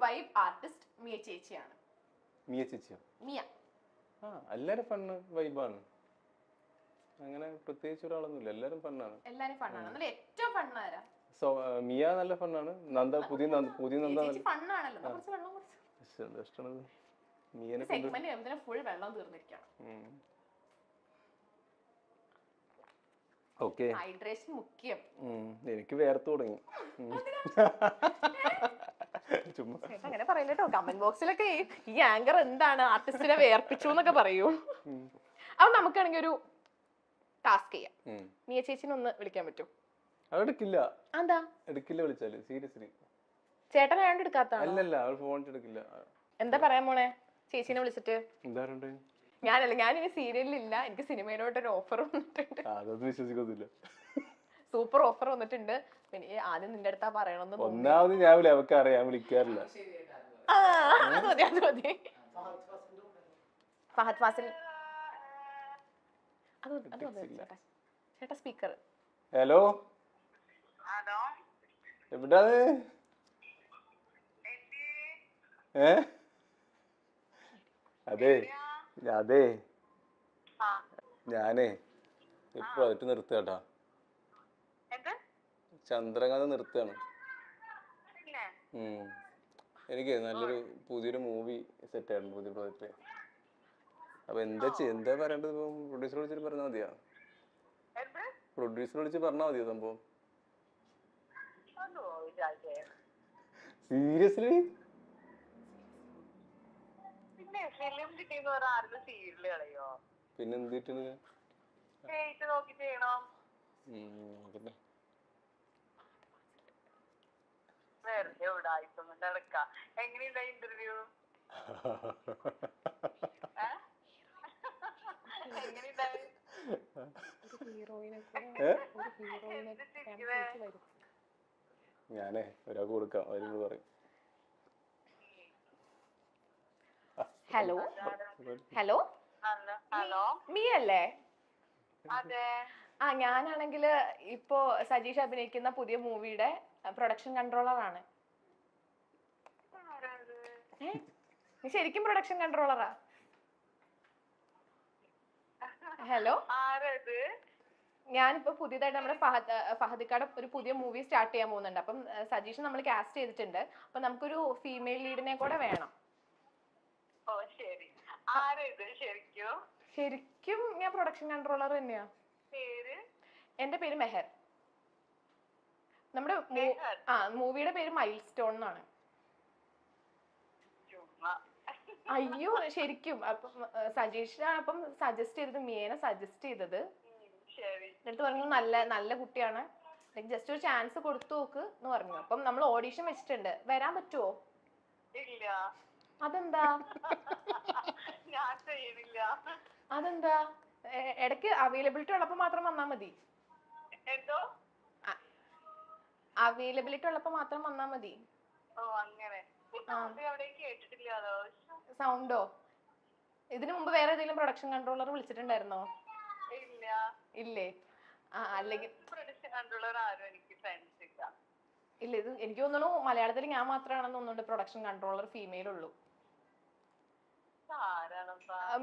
Vibe artist Miya ചേച്ചിയാണ്. മിയ ചേച്ചിയോ? മിയ. എല്ലാരും fun വൈബാണ്, അങ്ങനെ പ്രത്യേകിച്ച് ഒരാളൊന്നുമില്ല, എല്ലാരും ഫണ്ണാണ്. എല്ലാരും ഫണ്ണാണ്. എന്നാലും ഏറ്റവും ഫണ്ണാരാ? മിയ നല്ല ഫണ്ണാണ്. നന്ദ പുതിയ നന്ദ ഫണ്ണാണല്ലോ. കുറച്ച് വെള്ളം കുടിച്ചു. മിയനെ സെഗ്മെന്റ് ഫുൾ വെള്ളം തീർന്നിരിക്കണം. ഓക്കെ, ഹൈഡ്രേഷൻ മുഖ്യം. എനിക്ക് വേർത്ത് തുടങ്ങി. അങ്ങനെ പറയില്ലട്ടോ. കമന്റ് ബോക്സിലൊക്കെ ഈ ആങ്കർ എന്താണ് ആർട്ടിസ്റ്റിനെ വേർപ്പിച്ചു എന്നൊക്കെ പറയൂ. അപ്പൊ നമുക്കാണെങ്കിൽ ഒരു ടാസ്ക് ചെയ്യാം. മിയ ചേച്ചിനെ ഒന്ന് വിളിക്കാൻ പറ്റും? എടുക്കില്ല. എന്താ എടുക്കില്ല? വിളിച്ചാല് സീരിയസ്ലി ചേട്ടൻ ആയോണ്ട് എടുക്കാത്ത? അല്ലല്ല, അവൾ ഫോൺ എടുക്കില്ല. എന്താ പറയാൻ പോണേ ചേച്ചിനെ വിളിച്ചിട്ട്? എന്താ ഞാനിനി സീരിയലില്ല, എനിക്ക് സിനിമയിലോട്ടൊരു ഓഫർ വന്നിട്ടുണ്ട്. അതൊന്നും വിശ്വസിക്കുന്നില്ല. സൂപ്പർ ഓഫർ വന്നിട്ടുണ്ട്. പിന്നെ ആദ്യം നിന്റെ അടുത്താ പറയണമെന്ന്. ഒന്നാമത് ഞാൻ അവർക്ക് അറിയാൻ വിളിക്കാറില്ല. ഫഹദ് ഫാസിൽ ചേട്ടാ സ്പീക്കർ. ഹലോ, എവിടാണ്? അതെ ഞാനേ ഈ പ്രോജക്റ്റ് നിർത്തുകേട്ടാ. ചന്ദ്രകാന്ത നിർത്തുകയാണ്. എനിക്ക് നല്ലൊരു പുതിയൊരു മൂവി സെറ്റ് ആയിരുന്നു, പുതിയ പ്രോജക്റ്റ്. അപ്പൊ എന്താ പറയേണ്ടത്? ഇപ്പം പ്രൊഡ്യൂസർ വിളിച്ചിട്ട് പറഞ്ഞാൽ മതിയാ? പ്രൊഡ്യൂസർ വിളിച്ച് പറഞ്ഞാൽ മതിയോ സംഭവം? സീരിയസ്ലി? പിന്നെ എന്തിട്ട് ഇന്റർവ്യൂ ഞാനേ ഒരാൾക്ക് കൊടുക്കാം, അവര് പറയും. ഹലോ ഹലോ ഹലോ, മിയ അല്ലേ? അതെ. ഞാനാണെങ്കിൽ ഇപ്പോ സജീഷ് അഭിനയിക്കുന്ന പുതിയ മൂവിയുടെ പ്രൊഡക്ഷൻ കൺട്രോളർ ആണ്. നീ ശരിക്കും പ്രൊഡക്ഷൻ കൺട്രോളറാ? ഹലോ, ഞാനിപ്പോ പുതിയതായിട്ട് നമ്മുടെ ഫഹദിക്കാട് ഒരു പുതിയ മൂവി സ്റ്റാർട്ട് ചെയ്യാൻ പോകുന്നുണ്ട്. അപ്പം സജീഷ് നമ്മൾ കാസ്റ്റ് ചെയ്തിട്ടുണ്ട്. അപ്പൊ നമുക്കൊരു ഫീമെയിൽ ലീഡിനെ കൂടെ വേണം. ശരിക്കും ഞാൻ പ്രൊഡക്ഷൻ കൺട്രോളർ തന്നെയാ. എന്റെ പേര് മെഹർ. നമ്മുടെ മൂവിയുടെ പേര് മൈൽ സ്റ്റോൺ എന്നാണ്. അയ്യോ ശരിക്കും. അപ്പം സജീഷ് അപ്പം സജസ്റ്റ് ചെയ്തത്, മിയേനെ സജസ്റ്റ് ചെയ്തത്. എന്നിട്ട് പറഞ്ഞു നല്ല കുട്ടിയാണ്, ജസ്റ്റ് ഒരു ചാൻസ് കൊടുത്തു നോക്ക് എന്ന് പറഞ്ഞു. അപ്പം നമ്മൾ ഓഡീഷൻ വെച്ചിട്ടുണ്ട്. വരാൻ പറ്റുമോ? അതെന്താ? അതെന്താ? ഇടയ്ക്ക് അവൈലബിലിറ്റി ഉള്ളപ്പോ മാത്രം വന്നാ മതി. അവൈലബിലിറ്റി ഉള്ളപ്പോ മാത്രം വന്നാ മതി. സൗണ്ടോ? ഇതിനു മുമ്പ് വേറെ ഏതെങ്കിലും പ്രൊഡക്ഷൻ കൺട്രോളർ വിളിച്ചിട്ടുണ്ടായിരുന്നോ? ഇല്ലേ? അല്ലെങ്കിൽ ഇല്ല, ഇത് എനിക്ക് തോന്നുന്നു മലയാളത്തിൽ ഞാൻ മാത്രമാണെന്ന് തോന്നുന്നുണ്ട് പ്രൊഡക്ഷൻ കൺട്രോളർ ഫീമെയിൽ ഉള്ളൂ.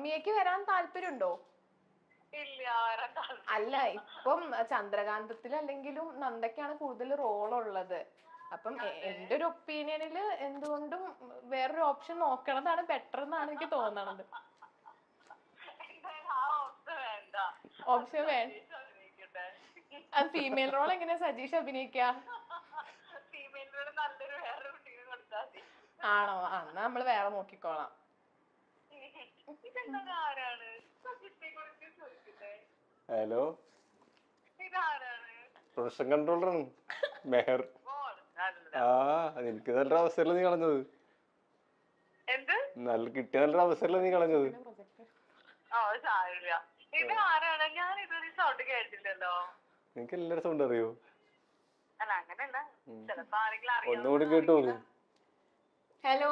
മിയക്ക് വരാൻ താല്പര്യമുണ്ടോ? അല്ല, ഇപ്പം ചന്ദ്രകാന്തത്തിൽ അല്ലെങ്കിലും നന്ദയ്ക്കാണ് കൂടുതൽ റോൾ ഉള്ളത്. അപ്പം എന്റെ ഒരു ഒപ്പീനിയനിൽ എന്തുകൊണ്ടും വേറൊരു ഓപ്ഷൻ നോക്കണതാണ് ബെറ്റർ എന്നാണ് എനിക്ക് തോന്നണത്. ഓപ്ഷൻ വേണ്ട. ഫീമെയിൽ റോൾ എങ്ങനെയാ സജീഷ് അഭിനയിക്ക? ആണോ? എന്നാ നമ്മള് വേറെ നോക്കിക്കോളാം. ഹലോ, പ്രൊഡക്ഷൻ കൺട്രോളറാണ് മെഹർ. എനിക്ക് നല്ലൊരു അവസരമല്ല നീ കളഞ്ഞത്. കിട്ടിയ നല്ലൊരു അവസരമല്ല നീ കളഞ്ഞത്. നിനക്ക് എല്ലാരും സൗണ്ട് അറിയോ? ഒന്നുകൂടി കേട്ടു നോക്ക്. ഹലോ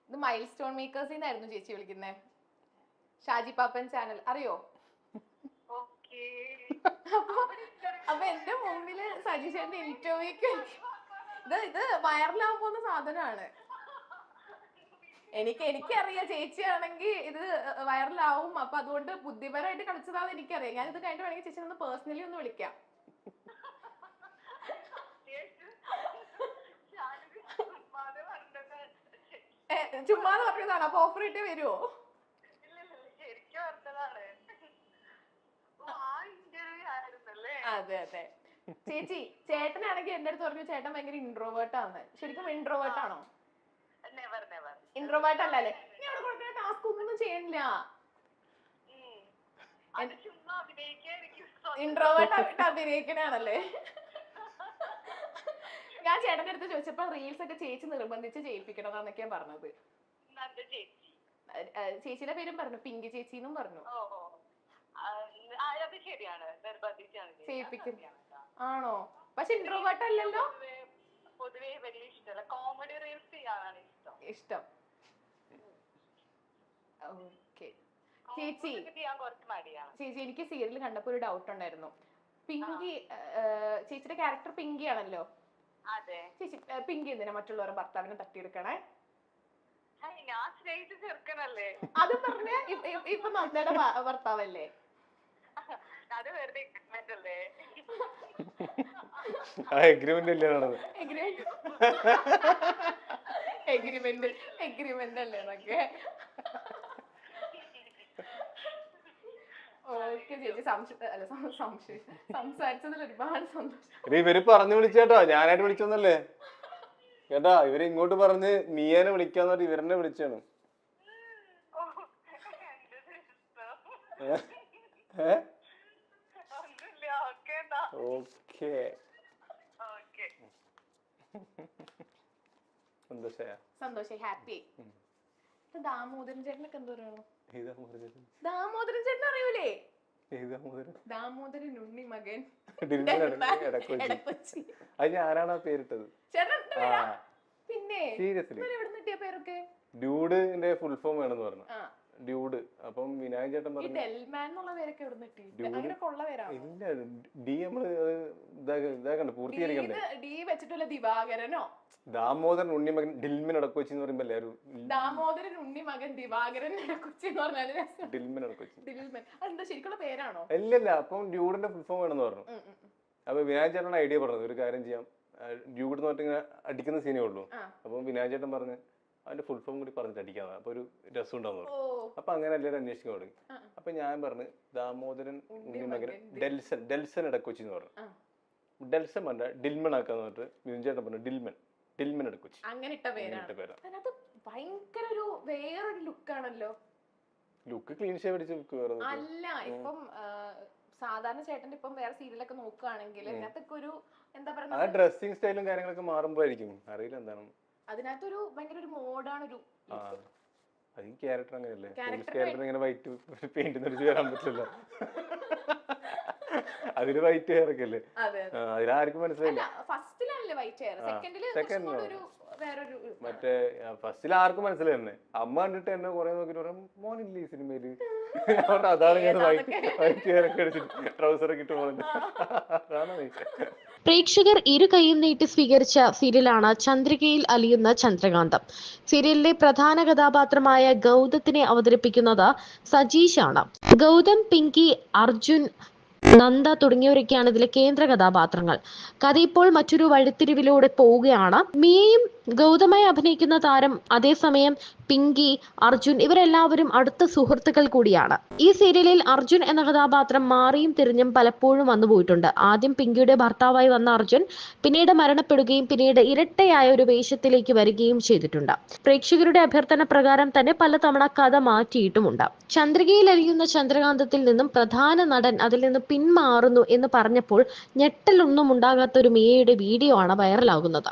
ഇത് മൈൽ സ്റ്റോൺ മേക്കേഴ്സിന്നായിരുന്നു ചേച്ചി വിളിക്കുന്നേ. ഷാജി പാപ്പൻ ചാനൽ അറിയോ? അപ്പൊ എന്റെ മുമ്പില് സജീഷന്റെ ഇന്റർവ്യൂക്ക് ഇത് വൈറലാവാൻ പോകുന്ന സാധനമാണ്. എനിക്കറിയാം ചേച്ചിയാണെങ്കിൽ ഇത് വൈറലാവും. അപ്പൊ അതുകൊണ്ട് ബുദ്ധിപരമായിട്ട് കളിച്ചതാന്ന് എനിക്കറിയാം. ഞാൻ ഇത് കഴിഞ്ഞിട്ട് വേണമെങ്കിൽ ചേച്ചി ഒന്ന് പേഴ്സണലി ഒന്ന് വിളിക്കാം. ചുമ്മാതെ പറഞ്ഞതാണ്. അപ്പൊ ഓഫർ ഇട്ടേ വരുമോ? അതെ അതെ. ചേച്ചി ചേട്ടനാണെങ്കിൽ എന്റെ അടുത്ത് പറഞ്ഞു ചേട്ടൻ ഭയങ്കര ഇൻട്രോവേർട്ട് ആണ്. ശരിക്കും ഇൻട്രോവേർട്ട് ആണോ? ഇൻട്രോവേർട്ട് അല്ലേ? ഞാൻ അവിടെ കൊടുക്കുന്ന ടാസ്ക് ഒന്നും ചെയ്യണില്ല. ഇൻട്രോവേർട്ട് അഭിനയിക്കണാണല്ലേ? ഞാൻ ചേട്ടന്റെ അടുത്ത് ചോദിച്ചപ്പോ റീൽസ് ഒക്കെ ചേച്ചി നിർബന്ധിച്ച് ചെയ്യിപ്പിക്കണതാന്നൊക്കെയാ പറഞ്ഞത്. ചേച്ചിയുടെ പേരും പറഞ്ഞു, പിങ്കി ചേച്ചിന്നും പറഞ്ഞു. ചെയ്യിപ്പിക്കും ആണോ? പക്ഷെ ഇൻട്രോവേർട്ട് അല്ലല്ലോ. പൊതുവെ വലിയ ഇഷ്ടമല്ല, കോമഡി റീൽസ് ചെയ്യാനാണ് ഇഷ്ടം. ഓക്കെ ചേച്ചി, എനിക്ക് സീരിയൽ കണ്ടപ്പോ ഒരു ഡൗട്ട് ഉണ്ടായിരുന്നു. പിങ്കി, ചേച്ചിയുടെ ക്യാരക്ടർ പിങ്കി ആണല്ലോ. ചേച്ചി പിങ്കി എന്തിനാ മറ്റുള്ളവരുടെ ഭർത്താവിനെ തട്ടിയെടുക്കണേ? അത് പറഞ്ഞ ഇപ്പൊ നന്ദയുടെ ഭർത്താവല്ലേ? എഗ്രിമെന്റ് അല്ലേ എന്നൊക്കെ. ഓക്കെ ചേച്ചി, സംസാരിച്ചതിൽ ഒരുപാട് സന്തോഷം. ഇവര് പറഞ്ഞു വിളിച്ചേട്ടോ, ഞാനായിട്ട് വിളിച്ചൊന്നല്ലേ കേട്ടാ. ഇവര് ഇങ്ങോട്ട് പറഞ്ഞ് മിയേനെ വിളിക്കാന്ന് പറഞ്ഞ് ഇവരെന്നെ വിളിച്ചാണ്. ഓക്കെ സന്തോഷായി, ഹാപ്പി. ദാമോദരൻ ചേട്ടനൊക്കെ എന്തോ പറയണോ? ദാമോദരൻ ചേട്ടൻ അറിയൂലേ? ദാമോദരൻ ഉണ്ണി മകൻ എടക്കൊച്ചി. അത് ഞാനാണ് ആ പേരിട്ടത്. പിന്നെ എവിടെ കിട്ടിയ പേരൊക്കെ? ഡ്യൂഡിന്റെ ഫുൾ ഫോം വേണമെന്ന് പറഞ്ഞു. ഡ്യൂഡ്. അപ്പം വിനായകൻ ചേട്ടൻ പറഞ്ഞു ഇല്ല, ഡി നമ്മള് ഇതാക്കണ്ട, പൂർത്തീകരിക്കണ്ടേ. ഡി വെച്ചിട്ടുള്ള ദിവാകരനോ ദാമോദരൻ ഉണ്ണിമകൻ ഡിൽമിൻ ഇടക്കൊച്ചി എന്ന് പറയുമ്പോ എല്ലാവരും ദാമോദരൻ ഉണ്ണിമകൻ ദിവാകരൻ ഇടക്കൊച്ചി എന്ന് പറഞ്ഞാല് ഡിൽമിൻ ഇടക്കൊച്ചി. അതെന്താ ശരിക്കുള്ള പേരാണോ? അല്ലല്ല, അപ്പം ഡ്യൂഡിന്റെ ഫുൾ ഫോം വേണമെന്ന് പറഞ്ഞു. അപ്പൊ വിനായകൻ ചേട്ടനാണ് ഐഡിയ പറഞ്ഞത്, ഒരു കാര്യം ചെയ്യാം, ഡ്യൂഡ് എന്ന് പറഞ്ഞിട്ട് അടിക്കുന്ന സീനേ ഉള്ളൂ. അപ്പം വിനായകൻ ചേട്ടൻ പറഞ്ഞ് അതിന്റെ ഫുൾ ഫോം കൂടി പറഞ്ഞിട്ട് അടിക്കാന്ന്. അപ്പൊ ഒരു രസം ഉണ്ടാവും. അപ്പൊ അങ്ങനെ എല്ലാവരും അന്വേഷിക്കാൻ തുടങ്ങി. അപ്പൊ ഞാൻ പറഞ്ഞു ദാമോദരൻ ഉണ്ണിമകൻ ഡെൽസൺ ഇടക്കൊച്ചി എന്ന് പറഞ്ഞു. ഡെൽസൺ പറഞ്ഞ ഡിൽമൺ ആക്കാന്ന് പറഞ്ഞിട്ട് വിനോദ് പറഞ്ഞു ഡിൽമൺ ഇടക്കൊച്ചി. അങ്ങനെ ഇട്ട പേരാ. ഭയങ്കര ഒരു വേറൊരു ലുക്കാണല്ലോ. ലുക്ക് ക്ലീൻ ഷേവ് അടിച്ച ലുക്ക് വേറെ അല്ല. ഇപ്പം സാധാരണ ചേട്ടന്റെ ഇപ്പം വേറെ സീരിയലൊക്കെ നോക്കുകയാണെങ്കിൽ അതിനകത്തൊക്കെ ഒരു എന്താ പറയുക, ഡ്രസ്സിംഗ് സ്റ്റൈലും കാര്യങ്ങളൊക്കെ മാറുമ്പോഴായിരിക്കും അറിയില്ല എന്താണ്. അതിനകത്തൊരു ഭയങ്കര ഒരു മോഡാണ് ഒരു ക്യാരക്ടർ. അങ്ങനെയല്ലേ ക്യാരക്ടർ ഇങ്ങനെ വൈറ്റ് പെയിന്റ് അടിച്ച് വരാൻ പറ്റില്ല. അതിന് വൈറ്റ് ഹെയർ ഒക്കെ അല്ലേ? അതിലാർക്കും മനസ്സിലായില്ല. മറ്റേ ഫസ്റ്റിൽ ആർക്കും മനസ്സിലായിരുന്നേ. അമ്മ കണ്ടിട്ട് എന്നെ കുറെ നോക്കിട്ട് പറയാം മോനില്ലേ ഈ സിനിമയില്. അതാണ് ഞാൻ വൈറ്റ് ഹെയർ ഒക്കെ അടിച്ചിട്ട് ട്രൗസറൊക്കെ ഇട്ട് പോകുന്നത്. അതാണ് പ്രേക്ഷകർ ഇരു കൈയും നീട്ടി സ്വീകരിച്ച സീരിയലാണ് ചന്ദ്രികയിൽ അലിയുന്ന ചന്ദ്രകാന്തം. സീരിയലിലെ പ്രധാന കഥാപാത്രമായ ഗൗതത്തിനെ അവതരിപ്പിക്കുന്നത് സജീഷാണ്. ഗൗതം, പിങ്കി, അർജുൻ, നന്ദ തുടങ്ങിയവരൊക്കെയാണ് ഇതിലെ കേന്ദ്ര കഥാപാത്രങ്ങൾ. കഥ ഇപ്പോൾ മറ്റൊരു വഴിത്തിരിവിലൂടെ പോവുകയാണ്. മിയയും ഗൗതമായി അഭിനയിക്കുന്ന താരം അതേസമയം പിങ്കി, അർജുൻ ഇവരെല്ലാവരും അടുത്ത സുഹൃത്തുക്കൾ കൂടിയാണ്. ഈ സീരിയലിൽ അർജുൻ എന്ന കഥാപാത്രം മാറിയും തിരിഞ്ഞും പലപ്പോഴും വന്നുപോയിട്ടുണ്ട്. ആദ്യം പിങ്കിയുടെ ഭർത്താവായി വന്ന അർജുൻ പിന്നീട് മരണപ്പെടുകയും പിന്നീട് ഇരട്ടയായ ഒരു വേഷത്തിലേക്ക് വരികയും ചെയ്തിട്ടുണ്ട്. പ്രേക്ഷകരുടെ അഭ്യർത്ഥന പ്രകാരം തന്നെ പലതവണ കഥ മാറ്റിയിട്ടുമുണ്ട്. ചന്ദ്രികയിൽ അലിയുന്ന ചന്ദ്രകാന്തത്തിൽ നിന്നും പ്രധാന നടൻ അതിൽ നിന്ന് പിന്മാറുന്നു എന്ന് പറഞ്ഞപ്പോൾ ഞെട്ടലൊന്നും ഉണ്ടാകാത്ത ഒരു മിയയുടെ വീഡിയോ ആണ് വൈറലാകുന്നത്.